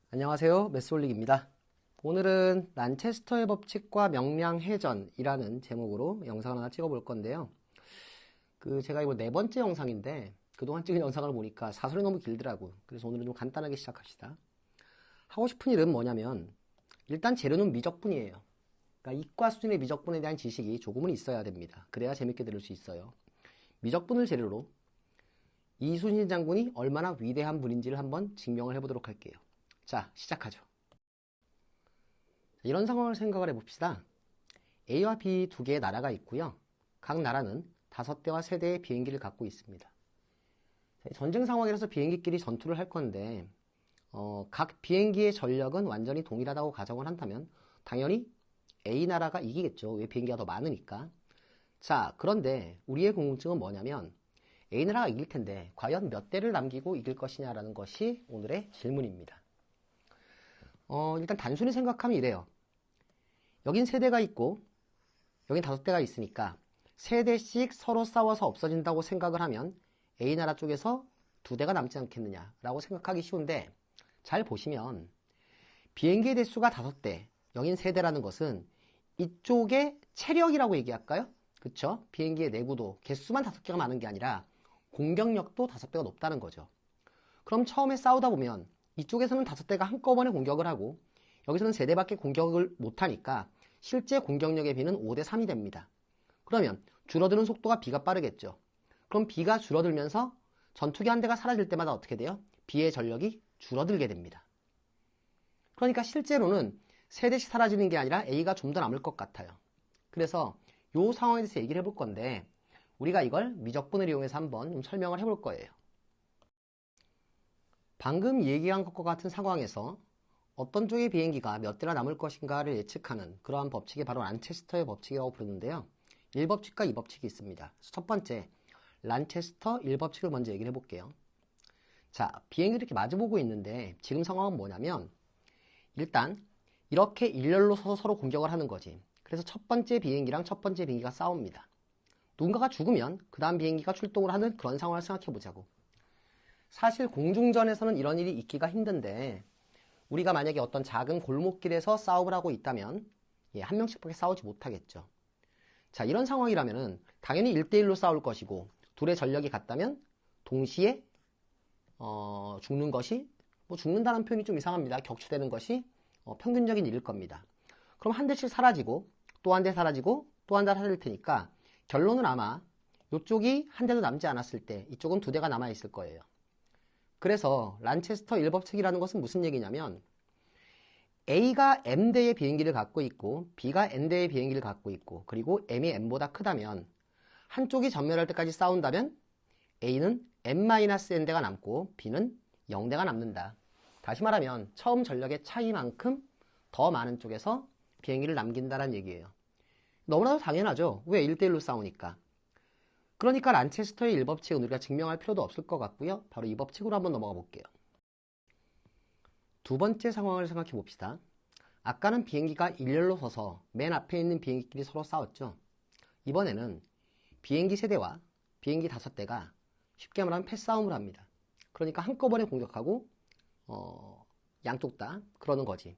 안녕하세요. 메스올릭입니다. 오늘은 란체스터의 법칙과 명량해전이라는 제목으로 영상을 하나 찍어볼 건데요. 제가 이거 네 번째 영상인데 그동안 찍은 영상을 보니까 사설이 너무 길더라고요. 그래서 오늘은 좀 간단하게 시작합시다. 하고 싶은 일은 뭐냐면 일단 재료는 미적분이에요. 그러니까 이과 수준의 미적분에 대한 지식이 조금은 있어야 됩니다. 그래야 재밌게 들을 수 있어요. 미적분을 재료로 이순신 장군이 얼마나 위대한 분인지를 한번 증명을 해보도록 할게요. 자, 시작하죠. 이런 상황을 생각을 해봅시다. A와 B 두 개의 나라가 있고요. 각 나라는 5대와 3대의 비행기를 갖고 있습니다. 전쟁 상황이라서 비행기끼리 전투를 할 건데 각 비행기의 전력은 완전히 동일하다고 가정을 한다면 당연히 A나라가 이기겠죠. 왜? 비행기가 더 많으니까. 자, 그런데 우리의 궁금증은 뭐냐면 A나라가 이길 텐데 과연 몇 대를 남기고 이길 것이냐라는 것이 오늘의 질문입니다. 일단 단순히 생각하면 이래요. 여긴 3대가 있고 여긴 5대가 있으니까 3대씩 서로 싸워서 없어진다고 생각을 하면 A나라 쪽에서 2대가 남지 않겠느냐라고 생각하기 쉬운데, 잘 보시면 비행기의 대수가 5대, 여긴 3대라는 것은 이쪽의 체력이라고 얘기할까요? 그쵸? 비행기의 내구도, 개수만 5개가 많은 게 아니라 공격력도 5배가 높다는 거죠. 그럼 처음에 싸우다 보면 이쪽에서는 5대가 한꺼번에 공격을 하고 여기서는 3대밖에 공격을 못하니까 실제 공격력의 비는 5대 3이 됩니다. 그러면 줄어드는 속도가 B가 빠르겠죠. 그럼 B가 줄어들면서 전투기 한 대가 사라질 때마다 어떻게 돼요? B의 전력이 줄어들게 됩니다. 그러니까 실제로는 3대씩 사라지는 게 아니라 A가 좀 더 남을 것 같아요. 그래서 이 상황에 대해서 얘기를 해볼 건데 우리가 이걸 미적분을 이용해서 한번 좀 설명을 해볼 거예요. 방금 얘기한 것과 같은 상황에서 어떤 쪽의 비행기가 몇 대나 남을 것인가를 예측하는 그러한 법칙이 바로 란체스터의 법칙이라고 부르는데요. 1법칙과 2법칙이 있습니다. 첫 번째, 란체스터 1법칙을 먼저 얘기를 해볼게요. 자, 비행기를 이렇게 마주보고 있는데 지금 상황은 뭐냐면 일단 이렇게 일렬로 서서 서로 공격을 하는 거지. 그래서 첫 번째 비행기랑 첫 번째 비행기가 싸웁니다. 누군가가 죽으면 그 다음 비행기가 출동을 하는 그런 상황을 생각해 보자고. 사실 공중전에서는 이런 일이 있기가 힘든데 우리가 만약에 어떤 작은 골목길에서 싸움을 하고 있다면 한 명씩밖에 싸우지 못하겠죠. 자, 이런 상황이라면은 당연히 1대1로 싸울 것이고 둘의 전력이 같다면 동시에 죽는 것이, 죽는다는 표현이 좀 이상합니다. 격추되는 것이 평균적인 일일 겁니다. 그럼 한 대씩 사라지고 또 한 대 사라지고 또 한 대 사라질 테니까 결론은 아마 이쪽이 한 대도 남지 않았을 때 이쪽은 2대가 남아있을 거예요. 그래서 란체스터 1법칙이라는 것은 무슨 얘기냐면 A가 M대의 비행기를 갖고 있고 B가 N대의 비행기를 갖고 있고 그리고 M이 N보다 크다면 한쪽이 전멸할 때까지 싸운다면 A는 M-N대가 남고 B는 0대가 남는다. 다시 말하면 처음 전력의 차이만큼 더 많은 쪽에서 비행기를 남긴다는 얘기예요. 너무나도 당연하죠. 왜? 1대1로 싸우니까. 그러니까 란체스터의 1법칙은 우리가 증명할 필요도 없을 것 같고요. 바로 이 법칙으로 한번 넘어가 볼게요. 두 번째 상황을 생각해 봅시다. 아까는 비행기가 일렬로 서서 맨 앞에 있는 비행기끼리 서로 싸웠죠. 이번에는 비행기 3대와 비행기 5대가 쉽게 말하면 패싸움을 합니다. 그러니까 한꺼번에 공격하고 양쪽 다 그러는 거지.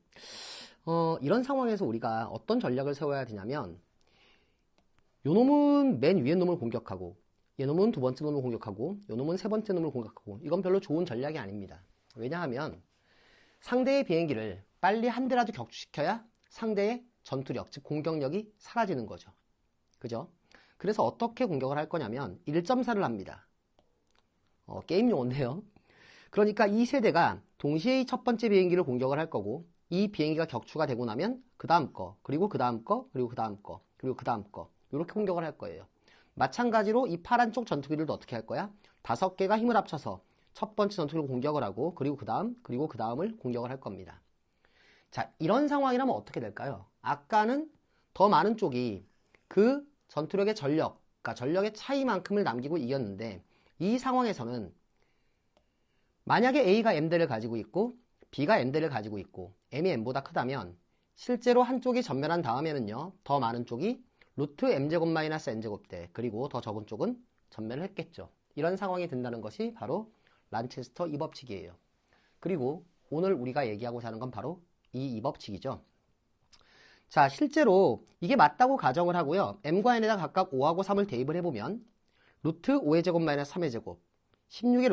이런 상황에서 우리가 어떤 전략을 세워야 되냐면 요 놈은 맨 위에 놈을 공격하고 얘 놈은 두 번째 놈을 공격하고 요 놈은 세 번째 놈을 공격하고, 이건 별로 좋은 전략이 아닙니다. 왜냐하면 상대의 비행기를 빨리 한 대라도 격추시켜야 상대의 전투력, 즉 공격력이 사라지는 거죠. 그죠? 그래서 어떻게 공격을 할 거냐면 1.4를 합니다. 게임 용어인데요. 그러니까 이 세대가 동시에 이 첫 번째 비행기를 공격을 할 거고 이 비행기가 격추가 되고 나면 그 다음 거, 그리고 그 다음 거, 그리고 그 다음 거, 그리고 그 다음 거, 이렇게 공격을 할 거예요. 마찬가지로 이 파란 쪽 전투기들도 어떻게 할 거야? 5개가 힘을 합쳐서 첫 번째 전투기를 공격을 하고 그리고 그 다음, 그리고 그 다음을 공격을 할 겁니다. 자, 이런 상황이라면 어떻게 될까요? 아까는 더 많은 쪽이 그 전투력의 전력, 그러니까 전력의 차이만큼을 남기고 이겼는데 이 상황에서는 만약에 A가 M대를 가지고 있고 B가 N대를 가지고 있고 M이 N보다 크다면 실제로 한쪽이 전멸한 다음에는요, 더 많은 쪽이 루트 M제곱 마이너스 N제곱대, 그리고 더 적은 쪽은 전멸을 했겠죠. 이런 상황이 된다는 것이 바로 란체스터 2법칙이에요. 그리고 오늘 우리가 얘기하고자 하는 건 바로 이 법칙이죠. 자, 실제로 이게 맞다고 가정을 하고요. m과 n에다 각각 5하고 3을 대입을 해보면 루트 5의 제곱 마이너스 3의 제곱 16의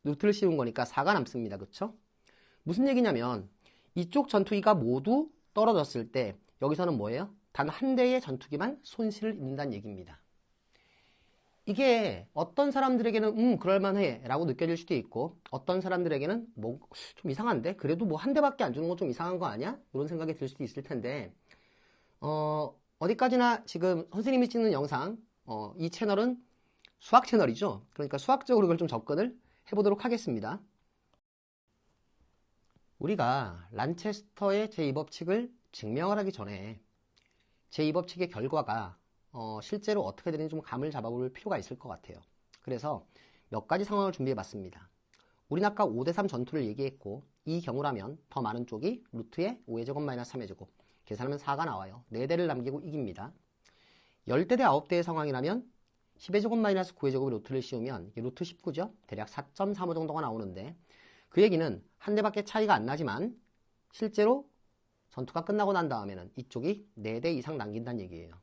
루트를 씌운 거니까 4가 남습니다. 그쵸? 무슨 얘기냐면 이쪽 전투기가 모두 떨어졌을 때 여기서는 뭐예요? 단 한 대의 전투기만 손실을 입는다는 얘기입니다. 이게 어떤 사람들에게는 그럴만해 라고 느껴질 수도 있고 어떤 사람들에게는 뭐 좀 이상한데 그래도 뭐 한 대밖에 안 주는 건 좀 이상한 거 아니야? 이런 생각이 들 수도 있을 텐데 어디까지나 지금 선생님이 찍는 영상 이 채널은 수학 채널이죠. 그러니까 수학적으로 이걸 좀 접근을 해보도록 하겠습니다. 우리가 란체스터의 제2법칙을 증명을 하기 전에 제2법칙의 결과가 실제로 어떻게 되는지 좀 감을 잡아볼 필요가 있을 것 같아요. 그래서 몇 가지 상황을 준비해 봤습니다. 우린 아까 5대3 전투를 얘기했고 이 경우라면 더 많은 쪽이 루트의 5의 제곱 마이너스 3의 제곱 계산하면 4가 나와요. 4대를 남기고 이깁니다. 10대 대 9대의 상황이라면 10의 제곱 마이너스 9의 제곱에 루트를 씌우면 이게 루트 19죠. 대략 4.35 정도가 나오는데 그 얘기는 한 대밖에 차이가 안 나지만 실제로 전투가 끝나고 난 다음에는 이쪽이 4대 이상 남긴다는 얘기예요.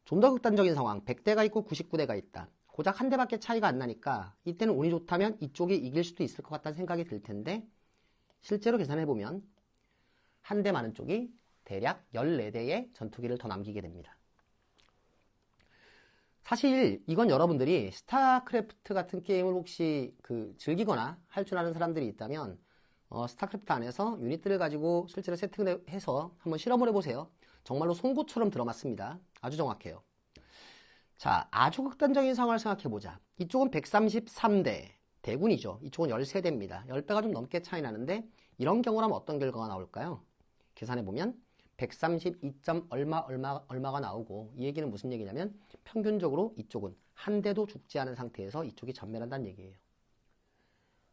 좀 더 극단적인 상황, 100대가 있고 99대가 있다. 고작 한 대밖에 차이가 안 나니까 이때는 운이 좋다면 이쪽이 이길 수도 있을 것 같다는 생각이 들 텐데 실제로 계산해보면 한 대 많은 쪽이 대략 14대의 전투기를 더 남기게 됩니다. 사실 이건 여러분들이 스타크래프트 같은 게임을 혹시 즐기거나 할 줄 아는 사람들이 있다면 스타크래프트 안에서 유닛들을 가지고 실제로 세팅해서 한번 실험을 해보세요. 정말로 송곳처럼 들어맞습니다. 아주 정확해요. 자, 아주 극단적인 상황을 생각해보자. 이쪽은 133대 대군이죠. 이쪽은 13대입니다. 10배가 좀 넘게 차이 나는데 이런 경우라면 어떤 결과가 나올까요? 계산해보면 132. 얼마가 나오고 이 얘기는 무슨 얘기냐면 평균적으로 이쪽은 한 대도 죽지 않은 상태에서 이쪽이 전멸한다는 얘기예요.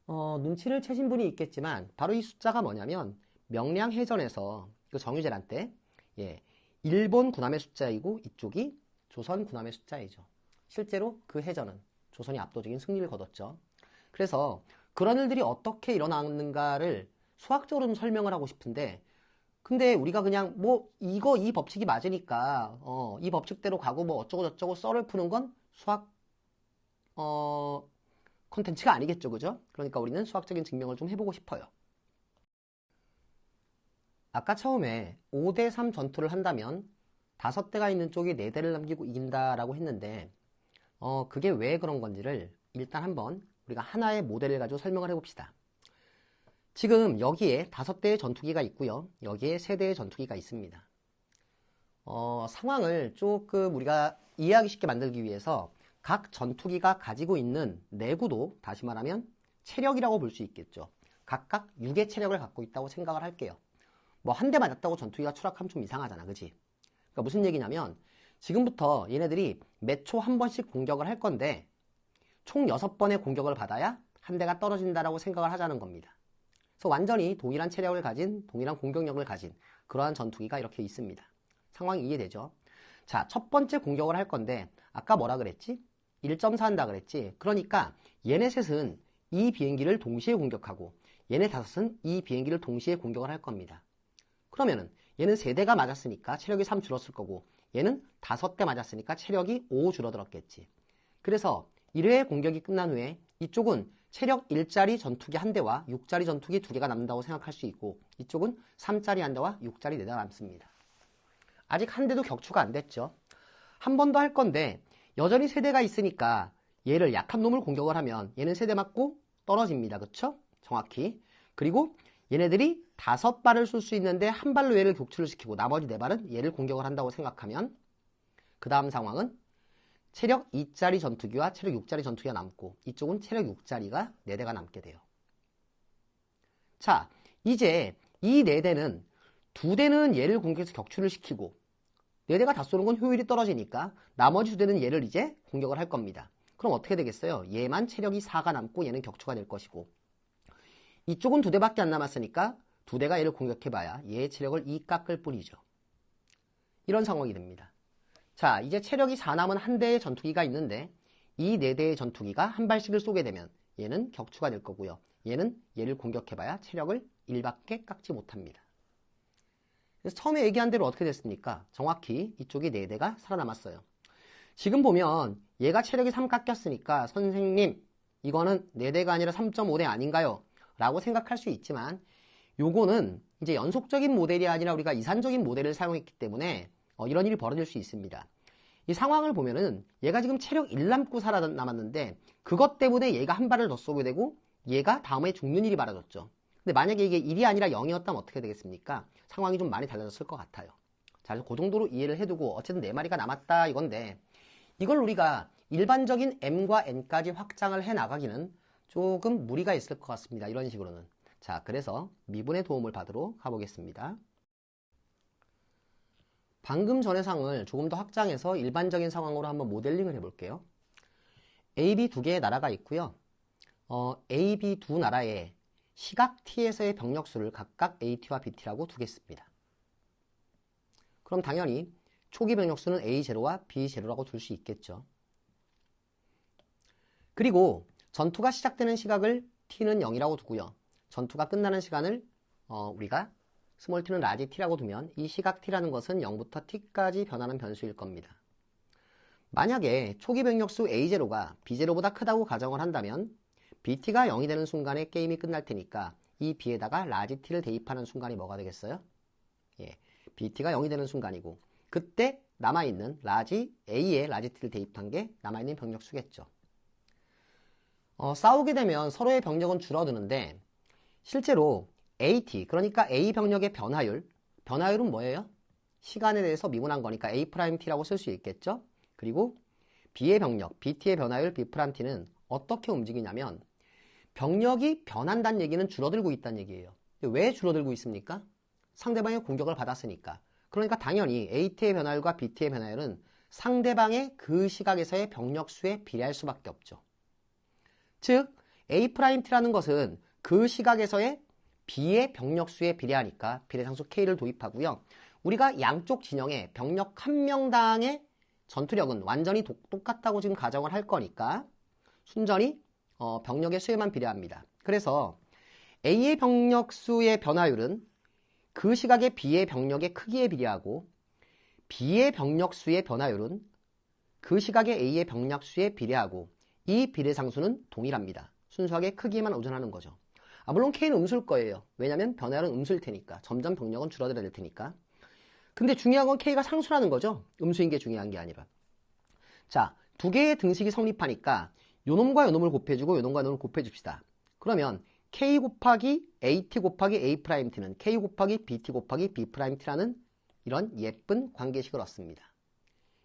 눈치를 채신 분이 있겠지만 바로 이 숫자가 뭐냐면 명량해전에서 정유재란 때 일본 군함의 숫자이고 이쪽이 조선 군함의 숫자이죠. 실제로 그 해전은 조선이 압도적인 승리를 거뒀죠. 그래서 그런 일들이 어떻게 일어났는가를 수학적으로 좀 설명을 하고 싶은데 근데 우리가 그냥 이 법칙이 맞으니까 이 법칙대로 가고 뭐 어쩌고저쩌고 썰을 푸는 건 수학 콘텐츠가 아니겠죠. 그죠? 그러니까 우리는 수학적인 증명을 좀 해보고 싶어요. 아까 처음에 5대3 전투를 한다면 5대가 있는 쪽이 4대를 남기고 이긴다라고 했는데 그게 왜 그런 건지를 일단 한번 우리가 하나의 모델을 가지고 설명을 해봅시다. 지금 여기에 5대의 전투기가 있고요. 여기에 3대의 전투기가 있습니다. 상황을 조금 우리가 이해하기 쉽게 만들기 위해서 각 전투기가 가지고 있는 내구도, 다시 말하면 체력이라고 볼 수 있겠죠. 각각 6의 체력을 갖고 있다고 생각을 할게요. 뭐 한 대 맞았다고 전투기가 추락하면 좀 이상하잖아. 그지? 그러니까 무슨 얘기냐면 지금부터 얘네들이 매 초 한 번씩 공격을 할 건데 총 6번의 공격을 받아야 한 대가 떨어진다라고 생각을 하자는 겁니다. 그래서 완전히 동일한 체력을 가진, 동일한 공격력을 가진 그러한 전투기가 이렇게 있습니다. 상황이 이해되죠? 자, 첫 번째 공격을 할 건데 아까 뭐라 그랬지? 1.4 한다 그랬지? 그러니까 얘네 셋은 이 비행기를 동시에 공격하고 얘네 5은 이 비행기를 동시에 공격을 할 겁니다. 그러면은 얘는 3대가 맞았으니까 체력이 3 줄었을 거고 얘는 5대 맞았으니까 체력이 5 줄어들었겠지. 그래서 1회의 공격이 끝난 후에 이쪽은 체력 1짜리 전투기 1대와 6짜리 전투기 2개가 남는다고 생각할 수 있고 이쪽은 3짜리 1대와 6짜리 4대가 남습니다. 아직 한 대도 격추가 안 됐죠. 한 번 더 할 건데 여전히 3대가 있으니까 얘를 약한 놈을 공격을 하면 얘는 3대 맞고 떨어집니다. 그쵸? 정확히. 그리고 얘네들이 5발을 쏠 수 있는데 한 발로 얘를 격추를 시키고 나머지 4발은 얘를 공격을 한다고 생각하면 그 다음 상황은 체력 2짜리 전투기와 체력 6짜리 전투기가 남고 이쪽은 체력 6짜리가 4대가 남게 돼요. 자, 이제 이 4대는 2대는 얘를 공격해서 격추를 시키고 4대가 다 쏘는 건 효율이 떨어지니까 나머지 2대는 얘를 이제 공격을 할 겁니다. 그럼 어떻게 되겠어요? 얘만 체력이 4가 남고 얘는 격추가 될 것이고 이쪽은 2대밖에 안 남았으니까 2대가 얘를 공격해봐야 얘의 체력을 2 깎을 뿐이죠. 이런 상황이 됩니다. 자, 이제 체력이 4 남은 한 대의 전투기가 있는데 이 4대의 전투기가 한 발씩을 쏘게 되면 얘는 격추가 될 거고요. 얘는 얘를 공격해봐야 체력을 1밖에 깎지 못합니다. 그래서 처음에 얘기한 대로 어떻게 됐습니까? 정확히 이쪽이 4대가 살아남았어요. 지금 보면 얘가 체력이 3 깎였으니까 선생님 이거는 4대가 아니라 3.5대 아닌가요? 라고 생각할 수 있지만 요거는 이제 연속적인 모델이 아니라 우리가 이산적인 모델을 사용했기 때문에 이런 일이 벌어질 수 있습니다. 이 상황을 보면은 얘가 지금 체력 1 남고 살아남았는데 그것 때문에 얘가 한 발을 더 쏘게 되고 얘가 다음에 죽는 일이 벌어졌죠. 근데 만약에 이게 1이 아니라 0이었다면 어떻게 되겠습니까? 상황이 좀 많이 달라졌을 것 같아요. 자, 그래서 그 정도로 이해를 해두고 어쨌든 4마리가 남았다 이건데 이걸 우리가 일반적인 m과 n까지 확장을 해 나가기는 조금 무리가 있을 것 같습니다. 이런 식으로는. 자, 그래서 미분의 도움을 받으러 가보겠습니다. 방금 전의 상을 조금 더 확장해서 일반적인 상황으로 한번 모델링을 해볼게요. A, B 두 개의 나라가 있고요. A, B 두 나라의 시각 T에서의 병력수를 각각 AT와 BT라고 두겠습니다. 그럼 당연히 초기 병력수는 A0와 B0라고 둘 수 있겠죠. 그리고 전투가 시작되는 시각을 T는 0이라고 두고요. 전투가 끝나는 시간을 우리가 스몰 t는 라지 t라고 두면 이 시각 t라는 것은 0부터 t까지 변하는 변수일 겁니다. 만약에 초기 병력수 A0가 B0보다 크다고 가정을 한다면 BT가 0이 되는 순간에 게임이 끝날 테니까 이 B에다가 라지 t를 대입하는 순간이 뭐가 되겠어요? 예, BT가 0이 되는 순간이고 그때 남아있는 라지 A에 라지 t를 대입한 게 남아있는 병력수겠죠. 싸우게 되면 서로의 병력은 줄어드는데 실제로 AT, 그러니까 A 병력의 변화율은 뭐예요? 시간에 대해서 미분한 거니까 A'T라고 쓸 수 있겠죠? 그리고 B의 병력, BT의 변화율 B'T는 어떻게 움직이냐면 병력이 변한다는 얘기는 줄어들고 있다는 얘기예요. 왜 줄어들고 있습니까? 상대방의 공격을 받았으니까. 그러니까 당연히 AT의 변화율과 BT의 변화율은 상대방의 그 시각에서의 병력 수에 비례할 수밖에 없죠. 즉 A'T라는 것은 그 시각에서의 B의 병력수에 비례하니까 비례상수 K를 도입하고요. 우리가 양쪽 진영의 병력 한 명당의 전투력은 완전히 똑같다고 지금 가정을 할 거니까 순전히 병력의 수에만 비례합니다. 그래서 A의 병력수의 변화율은 그 시각의 B의 병력의 크기에 비례하고 B의 병력수의 변화율은 그 시각의 A의 병력수에 비례하고 이 비례상수는 동일합니다. 순수하게 크기에만 의존하는 거죠. 물론 K는 음수일 거예요. 왜냐면 변화율은 음수일 테니까. 점점 병력은 줄어들어야 될 테니까. 근데 중요한 건 K가 상수라는 거죠. 음수인 게 중요한 게 아니라. 자, 두 개의 등식이 성립하니까 요놈과 요놈을 곱해주고 요놈과 요놈을 곱해줍시다. 그러면 K 곱하기 AT 곱하기 A'T는 K 곱하기 BT 곱하기 B'T라는 이런 예쁜 관계식을 얻습니다.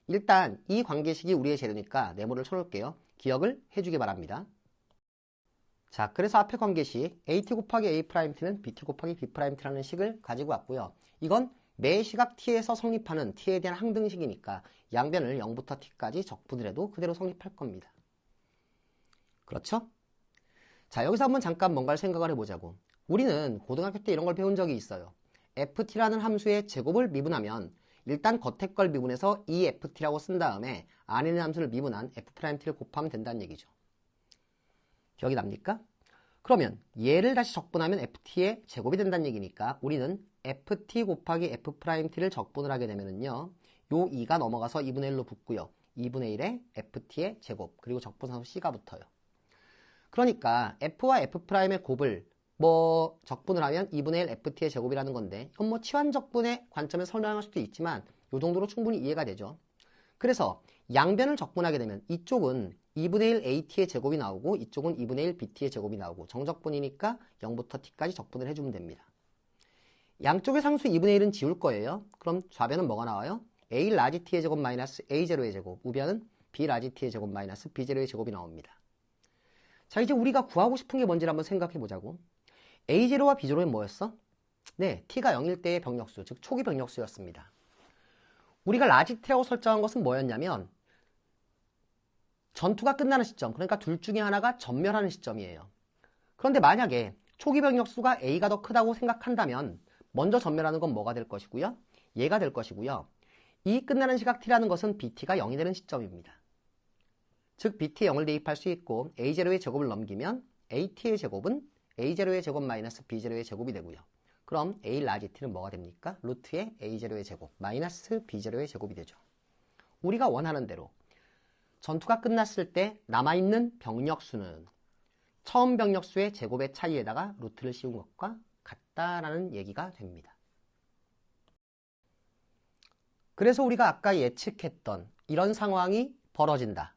일단 이 관계식이 우리의 재료니까 네모를 쳐놓을게요. 기억을 해주기 바랍니다. 자, 그래서 앞에 관계식 AT 곱하기 A'T는 BT 곱하기 B'T라는 식을 가지고 왔고요. 이건 매 시각 T에서 성립하는 T에 대한 항등식이니까 양변을 0부터 T까지 적분을 해도 그대로 성립할 겁니다. 그렇죠? 자, 여기서 한번 잠깐 뭔가를 생각을 해보자고. 우리는 고등학교 때 이런 걸 배운 적이 있어요. FT라는 함수의 제곱을 미분하면 일단 겉에 걸 미분해서 EFT라고 쓴 다음에 안에 있는 함수를 미분한 F'T를 곱하면 된다는 얘기죠. 기억이 납니까? 그러면 얘를 다시 적분하면 FT의 제곱이 된다는 얘기니까 우리는 FT 곱하기 F'T를 적분을 하게 되면은요. 요 2가 넘어가서 2분의 1로 붙고요. 2분의 1에 FT의 제곱 그리고 적분상수 C가 붙어요. 그러니까 F와 F'의 곱을 적분을 하면 2분의 1 FT의 제곱이라는 건데 이건 치환적분의 관점에서 설명할 수도 있지만 요 정도로 충분히 이해가 되죠. 그래서 양변을 적분하게 되면 이쪽은 2분의 1 AT의 제곱이 나오고 이쪽은 2분의 1 BT의 제곱이 나오고 정적분이니까 0부터 T까지 적분을 해주면 됩니다. 양쪽의 상수 2분의 1은 지울 거예요. 그럼 좌변은 뭐가 나와요? A 라지 T의 제곱 마이너스 A0의 제곱, 우변은 B 라지 T의 제곱 마이너스 B0의 제곱이 나옵니다. 자, 이제 우리가 구하고 싶은 게 뭔지를 한번 생각해 보자고. A0와 B0는 뭐였어? 네, T가 0일 때의 병력수, 즉 초기 병력수였습니다. 우리가 라지 T라고 설정한 것은 뭐였냐면 전투가 끝나는 시점, 그러니까 둘 중에 하나가 전멸하는 시점이에요. 그런데 만약에 초기 병력수가 A가 더 크다고 생각한다면 먼저 전멸하는 건 뭐가 될 것이고요? 얘가 될 것이고요. 이 끝나는 시각 T라는 것은 BT가 0이 되는 시점입니다. 즉 bt에 0을 대입할 수 있고 a0의 제곱을 넘기면 at의 제곱은 a0의 제곱 마이너스 b0의 제곱이 되고요. 그럼 a 라지 t는 뭐가 됩니까? 루트의 a0의 제곱 마이너스 b0의 제곱이 되죠. 우리가 원하는 대로 전투가 끝났을 때 남아있는 병력 수는 처음 병력 수의 제곱의 차이에다가 루트를 씌운 것과 같다라는 얘기가 됩니다. 그래서 우리가 아까 예측했던 이런 상황이 벌어진다.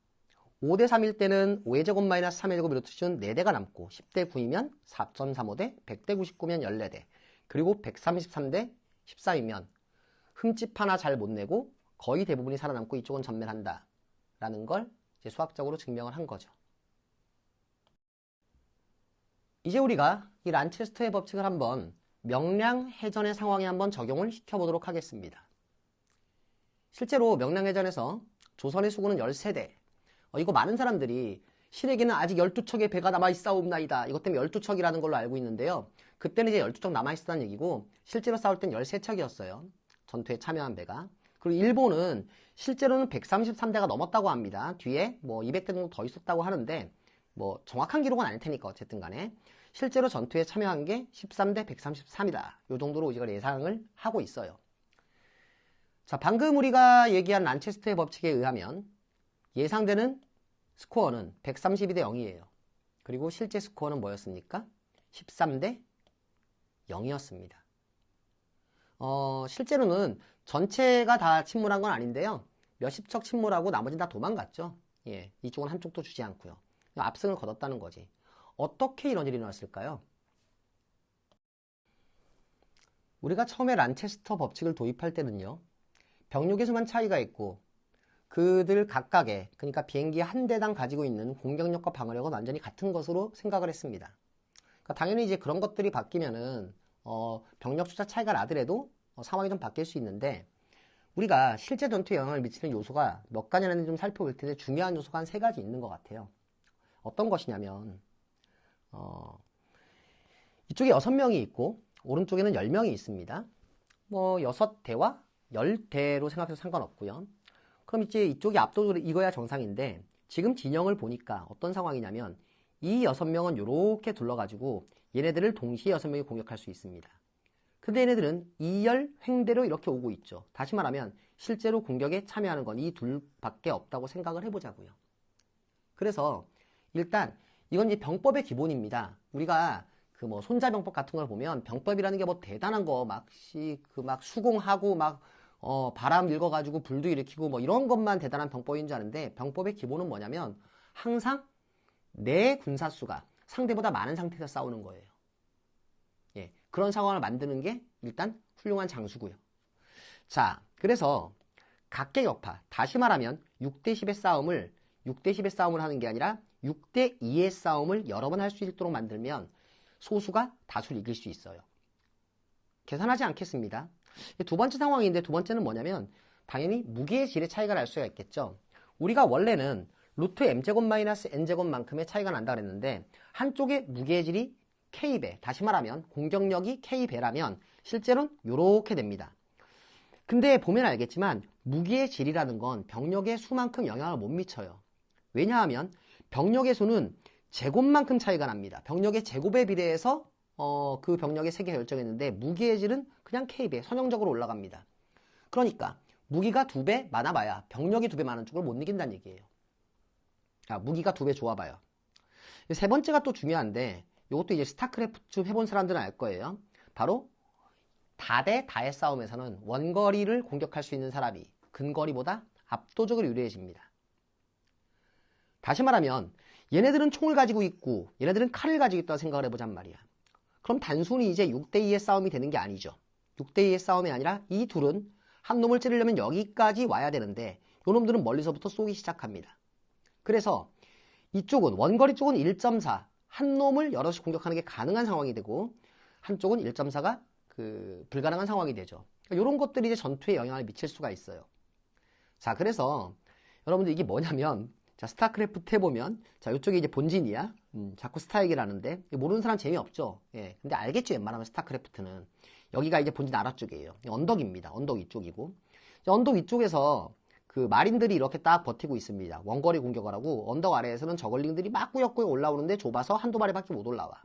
5대 3일 때는 5의 제곱 마이너스 3의 제곱 루트 씌운 4대가 남고 10대 9이면 4.35대, 100대 99면 14대, 그리고 133대 13이면 흠집 하나 잘 못 내고 거의 대부분이 살아남고 이쪽은 전멸한다 라는 걸 이제 수학적으로 증명을 한 거죠. 이제 우리가 이 란체스터의 법칙을 한번 명량해전의 상황에 한번 적용을 시켜보도록 하겠습니다. 실제로 명량해전에서 조선의 수군은 13대, 이거 많은 사람들이 신에게는 아직 12척의 배가 남아있사옵나이다. 이것 때문에 12척이라는 걸로 알고 있는데요. 그때는 이제 12척 남아있었다는 얘기고 실제로 싸울 땐 13척이었어요. 전투에 참여한 배가. 그리고 일본은 실제로는 133대가 넘었다고 합니다. 뒤에 뭐 200대 정도 더 있었다고 하는데 뭐 정확한 기록은 아닐 테니까 어쨌든 간에 실제로 전투에 참여한 게 13대 133이다. 이 정도로 우리가 예상을 하고 있어요. 자, 방금 우리가 얘기한 란체스터의 법칙에 의하면 예상되는 스코어는 132대 0이에요. 그리고 실제 스코어는 뭐였습니까? 13대 0이었습니다. 실제로는 전체가 다 침몰한 건 아닌데요. 몇십 척 침몰하고 나머지는 다 도망갔죠. 예, 이쪽은 한쪽도 주지 않고요. 압승을 거뒀다는 거지. 어떻게 이런 일이 일어났을까요? 우리가 처음에 란체스터 법칙을 도입할 때는요. 병력의 수만 차이가 있고 그들 각각의, 그러니까 비행기 한 대당 가지고 있는 공격력과 방어력은 완전히 같은 것으로 생각을 했습니다. 그러니까 당연히 이제 그런 것들이 바뀌면은 병력 숫자 차이가 나더라도 상황이 좀 바뀔 수 있는데 우리가 실제 전투에 영향을 미치는 요소가 몇 가지나 좀 살펴볼 텐데 중요한 요소가 한 3가지 있는 것 같아요. 어떤 것이냐면 이쪽에 6명이 있고 오른쪽에는 10명이 있습니다. 뭐 6대와 10대로 생각해도 상관없고요. 그럼 이제 이쪽이 압도적으로 이거야 정상인데 지금 진영을 보니까 어떤 상황이냐면 이 6명은 이렇게 둘러가지고 얘네들을 동시에 6명이 공격할 수 있습니다. 근데 얘네들은 2열 횡대로 이렇게 오고 있죠. 다시 말하면 실제로 공격에 참여하는 건 이 둘밖에 없다고 생각을 해보자고요. 그래서 일단 이건 이제 병법의 기본입니다. 우리가 그 뭐 손자병법 같은 걸 보면 병법이라는 게 뭐 대단한 거 막 수공하고 막 바람 일궈가지고 불도 일으키고 뭐 이런 것만 대단한 병법인 줄 아는데 병법의 기본은 뭐냐면 항상 내 군사수가 상대보다 많은 상태에서 싸우는 거예요. 예, 그런 상황을 만드는 게 일단 훌륭한 장수고요. 자, 그래서 각계격파, 다시 말하면 6대10의 싸움을 6대10의 싸움을 하는 게 아니라 6대2의 싸움을 여러 번 할 수 있도록 만들면 소수가 다수를 이길 수 있어요. 계산하지 않겠습니다. 두 번째 상황인데 두 번째는 뭐냐면 당연히 무게의 질의 차이가 날 수가 있겠죠. 우리가 원래는 루트 m제곱 마이너스 n제곱만큼의 차이가 난다 그랬는데 한쪽의 무게의 질이 k배, 다시 말하면 공격력이 k배라면 실제로는 이렇게 됩니다. 근데 보면 알겠지만 무기의 질이라는 건 병력의 수만큼 영향을 못 미쳐요. 왜냐하면 병력의 수는 제곱만큼 차이가 납니다. 병력의 제곱에 비례해서 그 병력의 세계가 결정했는데 무기의 질은 그냥 K배, 선형적으로 올라갑니다. 그러니까 무기가 2배 많아봐야 병력이 2배 많은 쪽을 못 이긴다는 얘기예요. 무기가 2배 좋아봐요. 세 번째가 또 중요한데 이것도 이제 스타크래프트 해본 사람들은 알 거예요. 바로 다 대 다의 싸움에서는 원거리를 공격할 수 있는 사람이 근거리보다 압도적으로 유리해집니다. 다시 말하면 얘네들은 총을 가지고 있고 얘네들은 칼을 가지고 있다고 생각을 해보잔 말이야. 그럼 단순히 이제 6대2의 싸움이 되는 게 아니죠. 6대2의 싸움이 아니라 이 둘은 한 놈을 찌르려면 여기까지 와야 되는데 요 놈들은 멀리서부터 쏘기 시작합니다. 그래서 이쪽은 원거리 쪽은 1.4 한 놈을 여럿이 공격하는 게 가능한 상황이 되고 한쪽은 1.4가 불가능한 상황이 되죠. 그러니까 이런 것들이 이제 전투에 영향을 미칠 수가 있어요. 자, 그래서 여러분들 이게 뭐냐면 자, 스타크래프트 해보면 자, 이쪽이 이제 본진이야. 자꾸 스타 얘기를 하는데 모르는 사람 재미없죠. 예, 근데 알겠죠. 웬만하면 스타크래프트는 여기가 이제 본진 아래쪽이에요. 언덕입니다. 언덕 위쪽이고 언덕 위쪽에서 그 마린들이 이렇게 딱 버티고 있습니다. 원거리 공격을 하고 언덕 아래에서는 저글링들이 막 꾸역꾸역 올라오는데 좁아서 한두 마리밖에 못 올라와.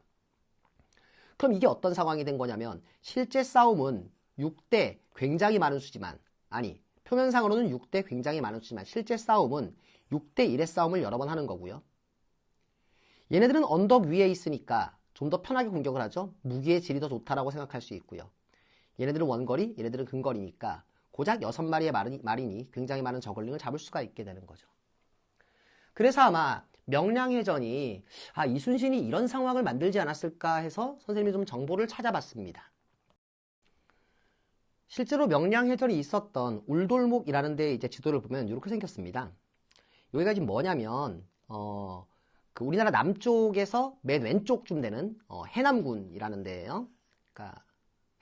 그럼 이게 어떤 상황이 된 거냐면 실제 싸움은 6대 굉장히 많은 수지만 아니 표면상으로는 6대 굉장히 많은 수지만 실제 싸움은 6대 1의 싸움을 여러 번 하는 거고요. 얘네들은 언덕 위에 있으니까 좀 더 편하게 공격을 하죠. 무기의 질이 더 좋다라고 생각할 수 있고요. 얘네들은 원거리, 얘네들은 근거리니까 고작 6마리의 마린이 굉장히 많은 저글링을 잡을 수가 있게 되는 거죠. 그래서 아마 명량해전이 이순신이 이런 상황을 만들지 않았을까 해서 선생님이 좀 정보를 찾아봤습니다. 실제로 명량해전이 있었던 울돌목이라는 데 이제 지도를 보면 이렇게 생겼습니다. 여기가 지금 뭐냐면 그 우리나라 남쪽에서 맨 왼쪽쯤 되는 해남군이라는 데예요. 그러니까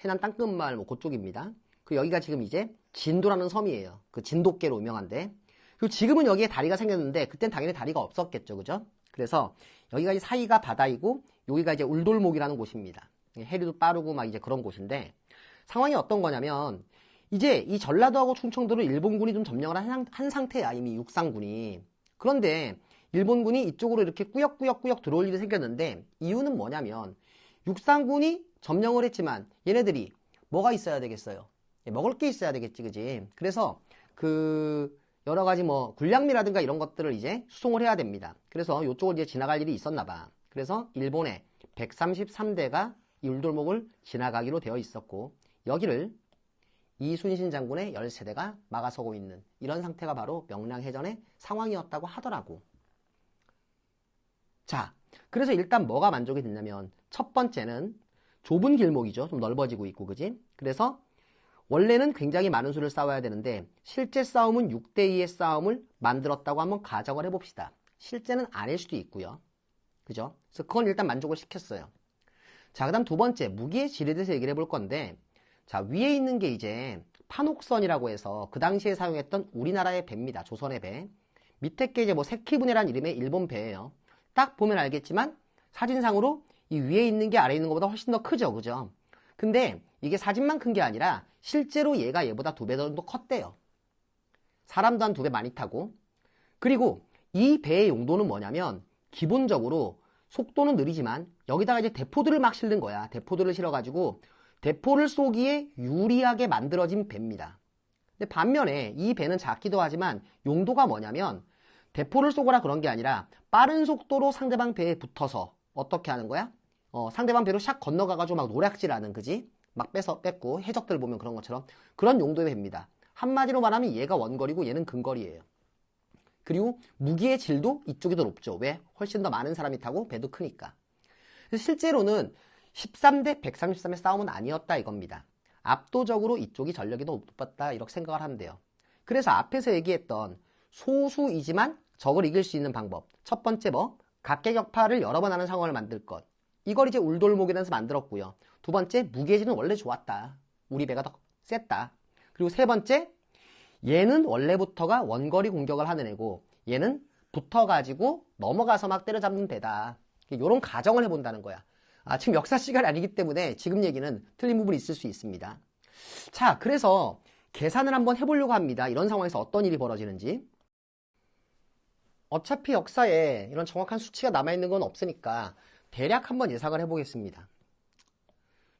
해남 땅끝마을 뭐 그쪽입니다. 그 여기가 지금 이제 진도라는 섬이에요. 그 진돗개로 유명한데. 그리고 지금은 여기에 다리가 생겼는데 그땐 당연히 다리가 없었겠죠, 그죠? 그래서 여기가 이제 사이가 바다이고 여기가 이제 울돌목이라는 곳입니다. 해류도 빠르고 막 이제 그런 곳인데 상황이 어떤 거냐면 이제 이 전라도하고 충청도를 일본군이 좀 점령을 한 상태야, 이미 육상군이. 그런데 일본군이 이쪽으로 이렇게 꾸역꾸역 들어올 일이 생겼는데 이유는 뭐냐면 육상군이 점령을 했지만 얘네들이 뭐가 있어야 되겠어요? 먹을 게 있어야 되겠지, 그지? 그래서 그 여러 가지 뭐 군량미라든가 이런 것들을 이제 수송을 해야 됩니다. 그래서 이쪽을 이제 지나갈 일이 있었나 봐. 그래서 일본의 133대가 이 울돌목을 지나가기로 되어 있었고 여기를 이순신 장군의 13대가 막아서고 있는 이런 상태가 바로 명량해전의 상황이었다고 하더라고. 자, 그래서 일단 뭐가 만족이 됐냐면 첫 번째는 좁은 길목이죠. 좀 넓어지고 있고, 그지? 그래서 원래는 굉장히 많은 수를 싸워야 되는데 실제 싸움은 6대2의 싸움을 만들었다고 한번 가정을 해봅시다. 실제는 아닐 수도 있고요. 그죠? 그래서 그건 일단 만족을 시켰어요. 자, 그 다음 두 번째, 무기의 질에 대해서 얘기를 해볼 건데 자, 위에 있는 게 이제 판옥선이라고 해서 그 당시에 사용했던 우리나라의 배입니다. 조선의 배. 밑에 게 이제 뭐 세키분해란 이름의 일본 배예요. 딱 보면 알겠지만 사진상으로 이 위에 있는 게 아래에 있는 것보다 훨씬 더 크죠, 그죠? 근데 이게 사진만 큰 게 아니라 실제로 얘가 얘보다 2배 정도 컸대요. 사람도 한 2배 많이 타고. 그리고 이 배의 용도는 뭐냐면 기본적으로 속도는 느리지만 여기다가 이제 대포들을 막 실는 거야. 대포들을 실어가지고 대포를 쏘기에 유리하게 만들어진 배입니다. 근데 반면에 이 배는 작기도 하지만 용도가 뭐냐면 대포를 쏘거나 그런 게 아니라 빠른 속도로 상대방 배에 붙어서 어떻게 하는 거야? 상대방 배로 샥 건너가가지고 막 노략질하는, 그지? 막 뺏고 해적들 보면 그런 것처럼 그런 용도의 배입니다. 한마디로 말하면 얘가 원거리고 얘는 근거리예요. 그리고 무기의 질도 이쪽이 더 높죠. 왜? 훨씬 더 많은 사람이 타고 배도 크니까. 그래서 실제로는 13대 133의 싸움은 아니었다 이겁니다. 압도적으로 이쪽이 전력이 더 높았다 이렇게 생각을 하면 돼요. 그래서 앞에서 얘기했던 소수이지만 적을 이길 수 있는 방법. 첫 번째 뭐? 각계격파를 여러 번 하는 상황을 만들 것. 이걸 이제 울돌목이라서 만들었고요. 두 번째, 무게질은 원래 좋았다. 우리 배가 더 셌다. 그리고 세 번째, 얘는 원래부터가 원거리 공격을 하는 애고 얘는 붙어가지고 넘어가서 막 때려잡는 배다. 이런 가정을 해본다는 거야. 지금 역사 시간이 아니기 때문에 지금 얘기는 틀린 부분이 있을 수 있습니다. 자, 그래서 계산을 한번 해보려고 합니다. 이런 상황에서 어떤 일이 벌어지는지. 어차피 역사에 이런 정확한 수치가 남아있는 건 없으니까 대략 한번 예상을 해보겠습니다.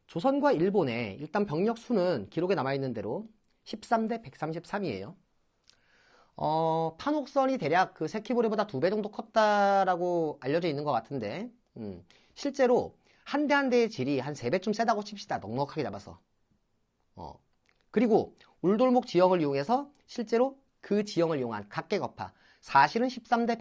조선과 일본의 일단 병력 수는 기록에 남아있는 대로 13대 133이에요. 판옥선이 대략 그 세키보리보다 2배 정도 컸다라고 알려져 있는 것 같은데 실제로 한 대 한 대의 질이 한 3배쯤 세다고 칩시다. 넉넉하게 잡아서. 그리고 울돌목 지형을 이용해서 실제로 그 지형을 이용한 각계거파 사실은 13대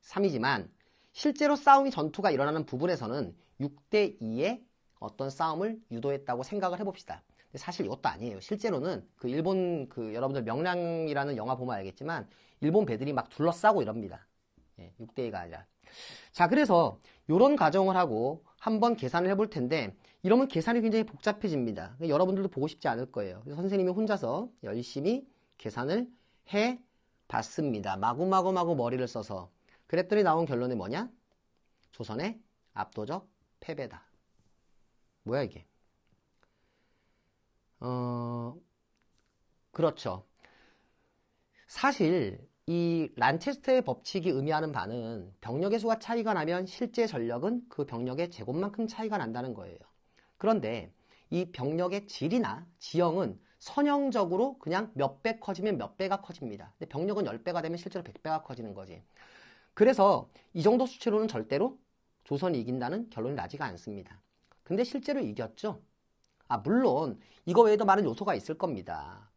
133이지만 실제로 싸움이 전투가 일어나는 부분에서는 6대2의 어떤 싸움을 유도했다고 생각을 해봅시다. 근데 사실 이것도 아니에요. 실제로는 그 일본 여러분들 명량이라는 영화 보면 알겠지만 일본 배들이 막 둘러싸고 이럽니다. 6대2가 아니라. 자, 그래서 이런 가정을 하고 한번 계산을 해볼 텐데 이러면 계산이 굉장히 복잡해집니다. 여러분들도 보고 싶지 않을 거예요. 그래서 선생님이 혼자서 열심히 계산을 해봤습니다. 마구마구 머리를 써서. 그랬더니 나온 결론이 뭐냐? 조선의 압도적 패배다. 뭐야 이게? 그렇죠. 사실 이 란체스터의 법칙이 의미하는 바는 병력의 수가 차이가 나면 실제 전력은 그 병력의 제곱만큼 차이가 난다는 거예요. 그런데 이 병력의 질이나 지형은 선형적으로 그냥 몇 배 커지면 몇 배가 커집니다. 근데 병력은 10배가 되면 실제로 100배가 커지는 거지. 그래서 이 정도 수치로는 절대로 조선이 이긴다는 결론이 나지가 않습니다. 근데 실제로 이겼죠. 물론 이거 외에도 많은 요소가 있을 겁니다.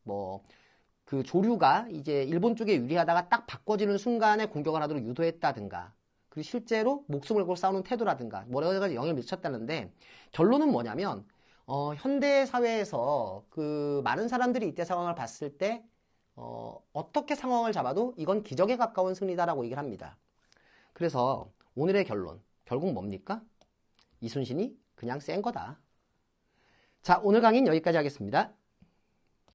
그 조류가 이제 일본 쪽에 유리하다가 딱 바꿔지는 순간에 공격을 하도록 유도했다든가, 그리고 실제로 목숨을 걸고 싸우는 태도라든가 여러 가지 영향을 미쳤다는데, 결론은 뭐냐면 현대 사회에서 그 많은 사람들이 이때 상황을 봤을 때 어떻게 상황을 잡아도 이건 기적에 가까운 승리다라고 얘기를 합니다. 그래서 오늘의 결론, 결국 뭡니까? 이순신이 그냥 센 거다. 자, 오늘 강의는 여기까지 하겠습니다.